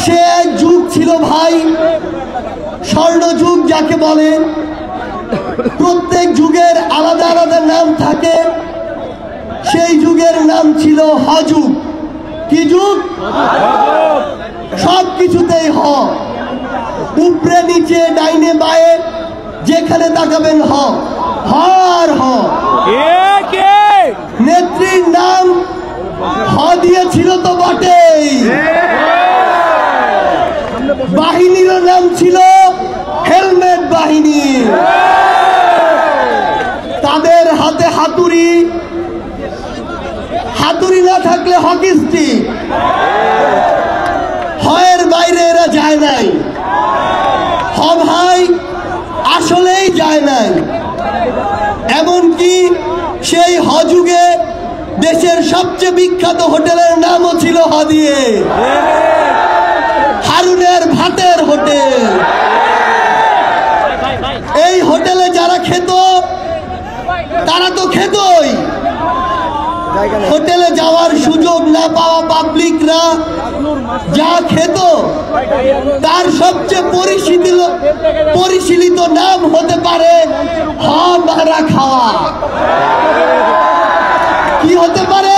সে এক যুগ ছিল ভাই, স্বর্ণ যুগ যাকে বলে। প্রত্যেক যুগের আলাদা আলাদা নাম থাকে। সেই যুগের নাম ছিল হযুগ। কি যুগ? সব কিছুতেই হ, উপরে নিচে ডাইনে বায়ে যেখানে তাকাবেন হ, হ আর হ। নেত্রীর নাম হ দিয়েছিল তো বটেই, বাহিনীর নাম ছিল হেলমেট বাহিনী। তাদের হাতে হাতুড়ি, হাতুড়ি না থাকলে হকি স্টিক। হয়ের বাইরে এরা যায় নাই, হ ভাই আসলেই যায় নাই। এমনকি সেই হযুগে দেশের সবচেয়ে বিখ্যাত হোটেলের নামও ছিল হ দিয়ে, হারুনের ভাতের হোটেল। এই হোটেলে যারা খেত তারা তো খেতই, হোটেলে যাওয়ার সুযোগ না পাওয়া পাবলিকরা যা খেত তার সবচেয়ে পরিশীলিত নাম হতে পারে হ মারা খাওয়া। কি হতে পারে?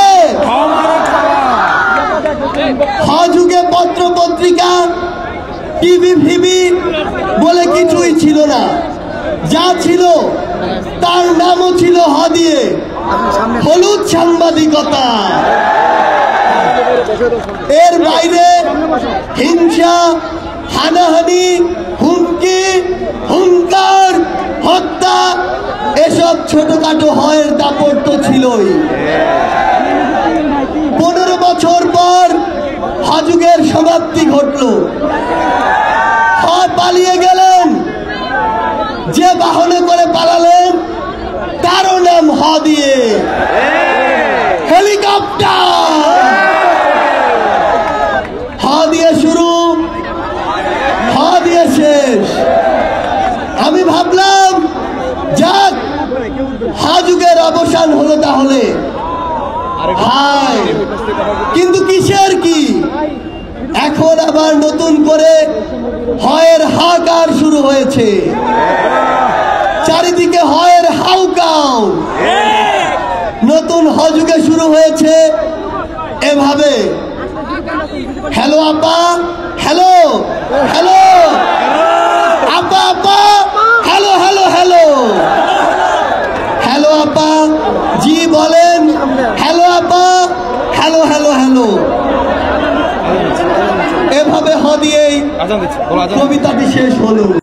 হযুগে পত্র পত্রিকা, টিভি ফিভি বলে কিছুই ছিল না। যা ছিল তার নামও ছিল হ দিয়ে, হলুদ সাংবাদিকতা। এর বাইরে হিংসা, হানাহানি, হুমকি, হুঙ্কার, হত্যা এসব ছোটখাটো হয়ের দাপট তো ছিলই। 15 বছর পর হযুগের সমাপ্তি ঘটল। হ পালিয়ে গেলেন, যে বাহনে করে পালালেন তারও নাম হ দিয়ে, হেলিকপ্টার। হ দিয়ে শুরু, হ দিয়ে শেষ। আমি ভাবলাম যাক হযুগের অবসান হলো তাহলে। হায়, কিন্তু কিসের কি? এখন আবার নতুন করে হয়ের হাহাকার শুরু হয়েছে। চারিদিকে হয়ের হাউকাউ। নতুন হযুগে শুরু হয়েছে এভাবে, হ্যালো আপা, হ্যালো হ্যালো, আপা আপা, হ্যালো হ্যালো হ্যালো, হ্যালো আপা জি বলেন, হ্যালো আপা, হ্যালো হ্যালো হ্যালো। এভাবে হ দিয়েই কবিতাটি শেষ হলো।